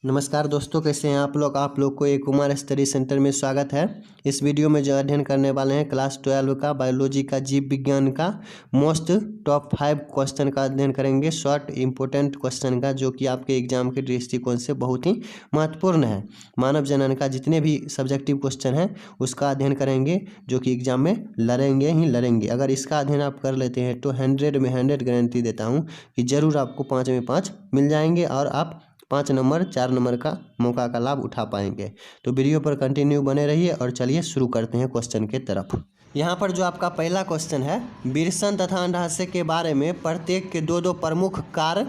नमस्कार दोस्तों, कैसे हैं आप लोग को एक कुमार स्टडी सेंटर में स्वागत है। इस वीडियो में जो अध्ययन करने वाले हैं क्लास 12 का बायोलॉजी का जीव विज्ञान का मोस्ट टॉप 5 क्वेश्चन का अध्ययन करेंगे। शॉर्ट इंपॉर्टेंट क्वेश्चन का, जो कि आपके एग्जाम के दृष्टिकोण से बहुत ही महत्वपूर्ण है। मानव जनन का जितने भी सब्जेक्टिव क्वेश्चन हैं उसका अध्ययन करेंगे, जो कि एग्जाम में लड़ेंगे। अगर इसका अध्ययन आप कर लेते हैं तो 100 में 100 गारंटी देता हूँ कि ज़रूर आपको 5 में 5 मिल जाएंगे और आप 5 नंबर 4 नंबर का मौका का लाभ उठा पाएंगे। तो वीडियो पर कंटिन्यू बने रहिए और चलिए शुरू करते हैं क्वेश्चन के तरफ। यहाँ पर जो आपका पहला क्वेश्चन है, विरसन तथा अंडाशय के बारे में प्रत्येक के दो प्रमुख कार्य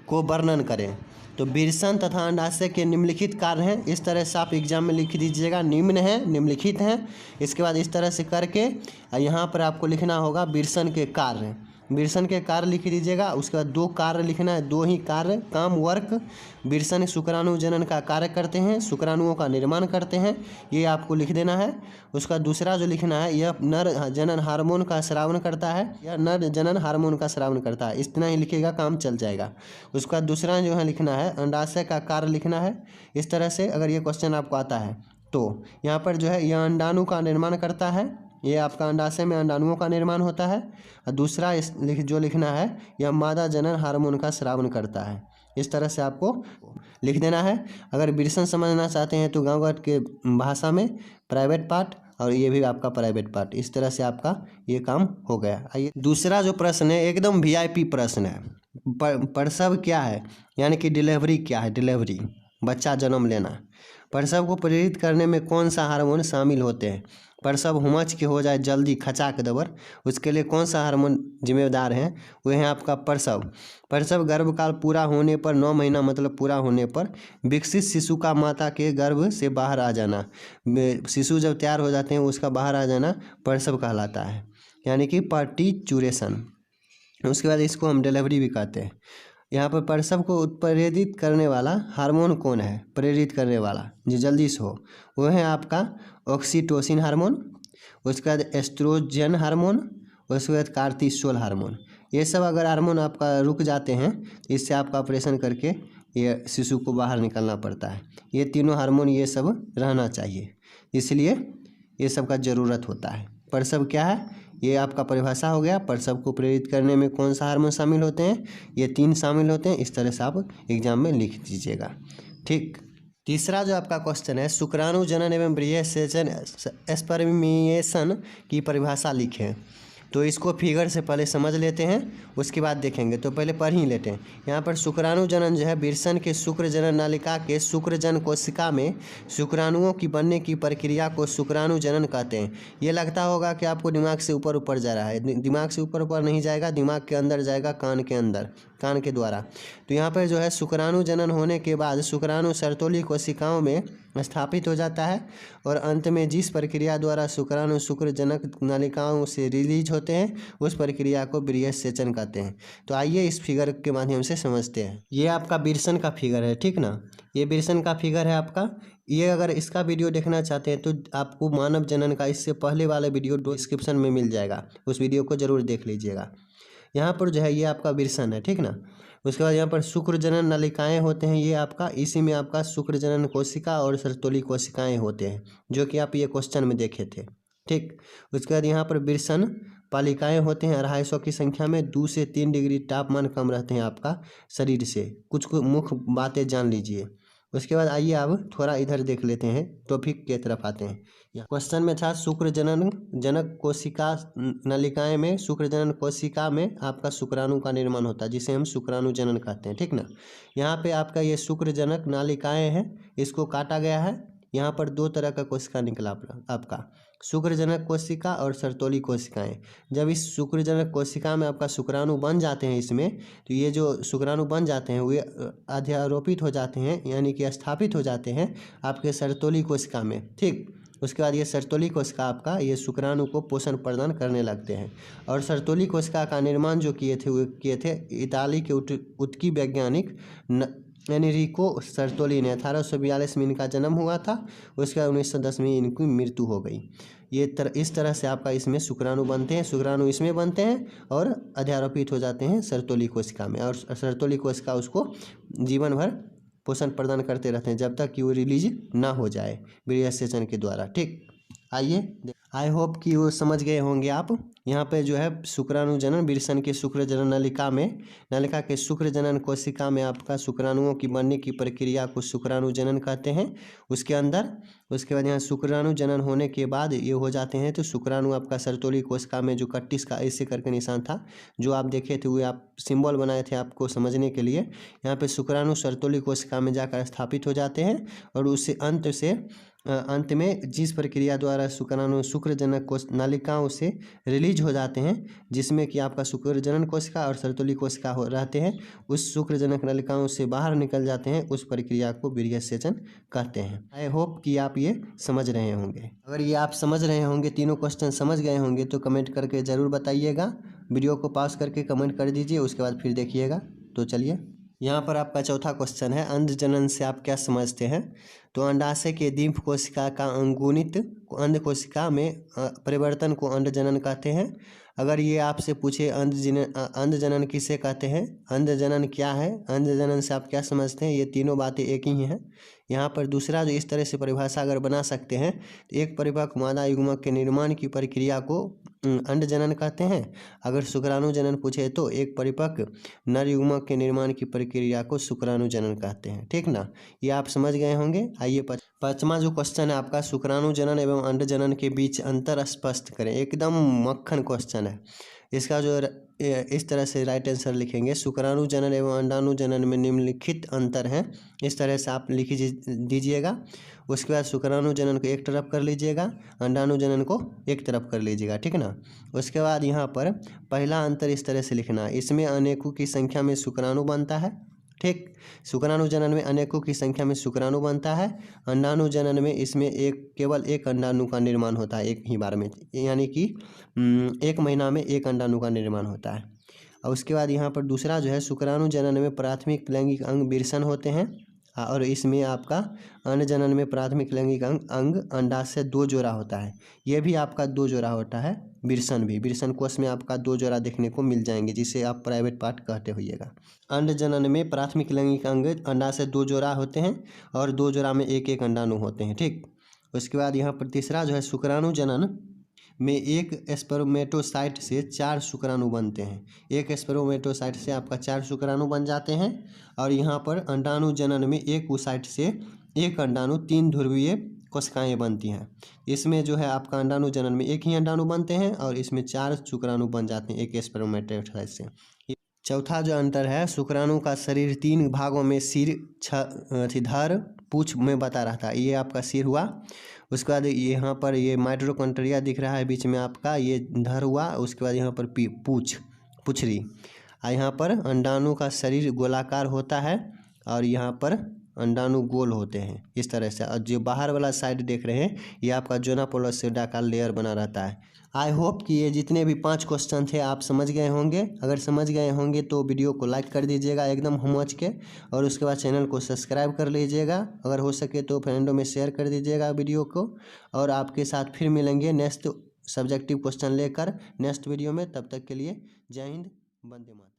को वर्णन करें। तो विरसन तथा अंडाशय के निम्नलिखित कार्य हैं, इस तरह से आप एग्जाम में लिख दीजिएगा। निम्न है, निम्नलिखित हैं। इसके बाद इस तरह से करके यहाँ पर आपको लिखना होगा विरसन के कार्य। विरसन के कार्य लिख दीजिएगा। उसके बाद 2 कार्य लिखना है, 2 ही कार्य, काम, वर्क। विरसन शुक्राणु जनन का कार्य करते हैं, शुक्राणुओं का निर्माण करते हैं, ये आपको लिख देना है। उसका दूसरा जो लिखना है, यह नर जनन हार्मोन का स्रावन करता है, यह नर जनन हार्मोन का स्रावन करता है। इतना ही लिखिएगा, काम चल जाएगा। उसका दूसरा जो है लिखना है, अंडाशय का कार्य लिखना है। इस तरह से अगर ये क्वेश्चन आपको आता है तो यहाँ पर जो है, यह अंडाणु का निर्माण करता है, ये आपका अंडाशय में अंडाणुओं का निर्माण होता है। और दूसरा जो लिखना है, यह मादा जनन हार्मोन का स्रावन करता है। इस तरह से आपको लिख देना है। अगर विरसन समझना चाहते हैं तो गाँव के भाषा में प्राइवेट पार्ट, और ये भी आपका प्राइवेट पार्ट। इस तरह से आपका ये काम हो गया। आइए दूसरा जो प्रश्न है, एकदम VIP प्रश्न है। प्रसव क्या है, यानी कि डिलीवरी क्या है। डिलीवरी, बच्चा जन्म लेना। प्रसव को प्रेरित करने में कौन सा हार्मोन शामिल होते हैं। प्रसव हुमच के हो जाए जल्दी खचाक दबर, उसके लिए कौन सा हार्मोन जिम्मेदार है, वह है आपका प्रसव गर्भकाल पूरा होने पर, 9 महीना मतलब पूरा होने पर, विकसित शिशु का माता के गर्भ से बाहर आ जाना। शिशु जब तैयार हो जाते हैं उसका बाहर आ जाना प्रसव कहलाता है, यानी कि पार्टिचुरेशन। उसके बाद इसको हम डिलीवरी भी कहते हैं। यहाँ पर प्रसव को उत्प्रेरित करने वाला हार्मोन कौन है, प्रेरित करने वाला जो जल्दी से हो, वो है आपका ऑक्सीटोसिन हार्मोन। उसके बाद एस्ट्रोजन हार्मोन, उसके बाद कार्टिसोल हार्मोन। ये सब अगर हार्मोन आपका रुक जाते हैं तो इससे आपका ऑपरेशन करके ये शिशु को बाहर निकालना पड़ता है। ये तीनों हार्मोन ये सब रहना चाहिए, इसलिए ये सब का ज़रूरत होता है। प्रसव क्या है, ये आपका परिभाषा हो गया। प्रसव को प्रेरित करने में कौन सा हार्मोन शामिल होते हैं, ये 3 शामिल होते हैं। इस तरह से आप एग्जाम में लिख दीजिएगा। ठीक। तीसरा जो आपका क्वेश्चन है, शुक्राणु जनन एवं बृहस्सेचन स्पर्मिएशन की परिभाषा लिखें। तो इसको फिगर से पहले समझ लेते हैं, उसके बाद देखेंगे। तो पहले पढ़ ही लेते हैं। यहाँ पर शुक्राणु जनन जो है, विरसन के शुक्र जनन नालिका के शुक्रजन कोशिका में शुक्राणुओं की बनने की प्रक्रिया को शुक्राणु जनन कहते हैं। ये लगता होगा कि आपको दिमाग से ऊपर जा रहा है, दिमाग से ऊपर नहीं जाएगा, दिमाग के अंदर जाएगा, कान के अंदर, कान के द्वारा। तो यहाँ पर जो है, शुक्राणु जनन होने के बाद शुक्राणु सर्तोली कोशिकाओं में स्थापित हो जाता है, और अंत में जिस प्रक्रिया द्वारा शुक्राणु शुक्रजनक नलिकाओं से रिलीज होते हैं उस प्रक्रिया को बृहस्सेचन कहते हैं। तो आइए इस फिगर के माध्यम से समझते हैं। ये आपका विरसन का फिगर है, ठीक ना। ये विरसन का फिगर है आपका। ये अगर इसका वीडियो देखना चाहते हैं तो आपको मानव जनन का इससे पहले वाला वीडियो डिस्क्रिप्शन में मिल जाएगा, उस वीडियो को ज़रूर देख लीजिएगा। यहाँ पर जो है ये आपका विरसन है, ठीक ना। उसके बाद यहाँ पर शुक्र जनन नलिकाएँ होते हैं, ये आपका, इसी में आपका शुक्र जनन कोशिका और सर्तोली कोशिकाएँ होते हैं, जो कि आप ये क्वेश्चन में देखे थे। ठीक। उसके बाद यहाँ पर विरसन पालिकाएँ होते हैं 250 की संख्या में। 2 से 3 डिग्री तापमान कम रहते हैं आपका शरीर से। कुछ मुख्य बातें जान लीजिए। उसके बाद आइए अब थोड़ा इधर देख लेते हैं, टॉपिक के तरफ आते हैं। क्वेश्चन में था शुक्र जनक कोशिका नलिकाएं में, शुक्र जनन कोशिका में आपका शुक्राणु का निर्माण होता है, जिसे हम शुक्राणु जनन कहते हैं, ठीक ना। यहाँ पे आपका ये शुक्र जनक नालिकाएं हैं, इसको काटा गया है। यहाँ पर 2 तरह का कोशिका निकला आपका, शुक्रजनक कोशिका और सर्तोली कोशिकाएं। जब इस शुक्रजनक कोशिका में आपका शुक्राणु बन जाते हैं इसमें, तो ये जो शुक्राणु बन जाते हैं वे अध्यारोपित हो जाते हैं, यानी कि स्थापित हो जाते हैं आपके सर्तोली कोशिका में। ठीक। उसके बाद ये सर्तोली कोशिका आपका ये शुक्राणु को पोषण प्रदान करने लगते हैं। और सर्तोली कोशिका का निर्माण जो किए थे वो किए थे इताली के उत्की वैज्ञानिक एनरिको सर्तोली ने। 1842 में इनका जन्म हुआ था। उसके बाद 1910 में इनकी मृत्यु हो गई। इस तरह से आपका इसमें शुक्राणु बनते हैं, शुक्राणु इसमें बनते हैं और अध्यारोपित हो जाते हैं सर्तोली कोशिका में, और सर्तोली कोशिका उसको जीवन भर पोषण प्रदान करते रहते हैं जब तक कि वो रिलीज ना हो जाए बृहस्सेचन के द्वारा। ठीक, आइए, आई होप कि वो समझ गए होंगे आप। यहाँ पे जो है शुक्राणु जनन, वृषण के शुक्र जनन नलिका के शुक्र जनन कोशिका में आपका शुक्राणुओं की बनने की प्रक्रिया को शुक्राणु जनन कहते हैं। उसके बाद यहाँ शुक्राणु जनन होने के बाद ये हो जाते हैं तो शुक्राणु आपका सर्तोली कोशिका में जो 31 का ऐसे करके निशान था जो आप देखे थे, वो आप सिंबल बनाए थे आपको समझने के लिए। यहाँ पे शुक्राणु सर्तोली कोशिका में जाकर स्थापित हो जाते हैं और उससे अंत में जिस प्रक्रिया द्वारा शुक्राणु शुक्रजनक कोश नलिकाओं से रिलीज हो जाते हैं, जिसमें कि आपका शुक्रजनन कोशिका और सर्तोली कोशिका रहते हैं, उस शुक्रजनक नलिकाओं से बाहर निकल जाते हैं, उस प्रक्रिया को बृहस्सेचन कहते हैं। आई होप कि आप ये समझ रहे होंगे। अगर ये आप समझ रहे होंगे, तीनों क्वेश्चन समझ गए होंगे तो कमेंट करके ज़रूर बताइएगा। वीडियो को पॉज करके कमेंट कर दीजिए, उसके बाद फिर देखिएगा। तो चलिए, यहाँ पर आपका चौथा क्वेश्चन है, अंड जनन से आप क्या समझते हैं? तो अंडाशय के डिंफ कोशिका का अंगुनित अंड कोशिका में परिवर्तन को अंड जनन कहते हैं। अगर ये आपसे पूछे अंड जनन किसे कहते हैं, अंड जनन क्या है, अंड जनन से आप क्या समझते हैं, ये तीनों बातें एक ही हैं। यहाँ पर दूसरा जो इस तरह से परिभाषा अगर बना सकते हैं तो एक परिपक्व मादा युग्मक के निर्माण की प्रक्रिया को अंड जनन कहते हैं। अगर शुक्राणु जनन पूछे तो एक परिपक्व नर युग्मक के निर्माण की प्रक्रिया को शुक्राणु जनन कहते हैं। ठीक ना, ये आप समझ गए होंगे। आइए, पांचवा जो क्वेश्चन है आपका, शुक्राणु जनन एवं अंड जनन के बीच अंतर स्पष्ट करें। एकदम मक्खन क्वेश्चन है। इसका जो इस तरह से राइट आंसर लिखेंगे, शुक्राणु जनन एवं अंडाणु जनन में निम्नलिखित अंतर है, इस तरह से आप लिख दीजिएगा। उसके बाद शुक्राणु जनन को एक तरफ कर लीजिएगा, अंडाणु जनन को एक तरफ कर लीजिएगा। ठीक ना। उसके बाद यहाँ पर पहला अंतर इस तरह से लिखना, इसमें अनेकों की संख्या में शुक्राणु बनता है। ठीक, शुक्राणु जनन में अनेकों की संख्या में शुक्राणु बनता है। अंडाणु जनन में इसमें केवल एक अंडाणु का निर्माण होता है एक ही बार में, यानी कि 1 महीना में एक अंडाणु का निर्माण होता है। और उसके बाद यहाँ पर दूसरा जो है, शुक्राणु जनन में प्राथमिक लैंगिक अंग वृषण होते हैं और इसमें आपका अंड जनन में प्राथमिक लैंगिक अंग अंडाशय 2 जोड़ा होता है। ये भी आपका 2 जोड़ा होता है। वृषण कोश में आपका 2 जोड़ा देखने को मिल जाएंगे, जिसे आप प्राइवेट पार्ट कहते होइएगा। अंड जनन में प्राथमिक लैंगिक अंग अंडाशय 2 जोड़ा होते हैं और 2 जोड़ा में एक एक अंडाणु होते हैं। ठीक, उसके बाद यहाँ पर तीसरा जो है, शुक्राणु जनन में एक स्पर्मेटोसाइट से 4 शुक्राणु बनते हैं। एक स्पर्मेटोसाइट से आपका 4 शुक्राणु बन जाते हैं। और यहाँ पर अंडाणु जनन में एक ओसाइट से एक अंडाणु 3 ध्रुवीय कोशिकाएं बनती हैं। इसमें जो है आपका अंडाणु जनन में एक ही अंडाणु बनते हैं और इसमें 4 शुक्राणु बन जाते हैं एक स्पर्मेटोसाइट से। चौथा जो अंतर है, शुक्राणु का शरीर 3 भागों में सिर, धड़, पूँछ में बता रहता है। ये आपका सिर हुआ। उसके बाद यहाँ पर ये माइटोकॉन्ड्रिया दिख रहा है बीच में आपका, ये धड़ हुआ। उसके बाद यहाँ पर पूँछड़ी। यहाँ पर अंडाणु का शरीर गोलाकार होता है और यहाँ पर अंडाणु गोल होते हैं इस तरह से। और जो बाहर वाला साइड देख रहे हैं, ये आपका जोनापोलोसिडा का लेयर बना रहता है। आई होप कि ये जितने भी 5 क्वेश्चन थे आप समझ गए होंगे। अगर समझ गए होंगे तो वीडियो को लाइक कर दीजिएगा एकदम समझ के, और उसके बाद चैनल को सब्सक्राइब कर लीजिएगा। अगर हो सके तो फ्रेंडों में शेयर कर दीजिएगा वीडियो को। और आपके साथ फिर मिलेंगे नेक्स्ट सब्जेक्टिव क्वेश्चन लेकर नेक्स्ट वीडियो में। तब तक के लिए जय हिंद, वंदे मातरम।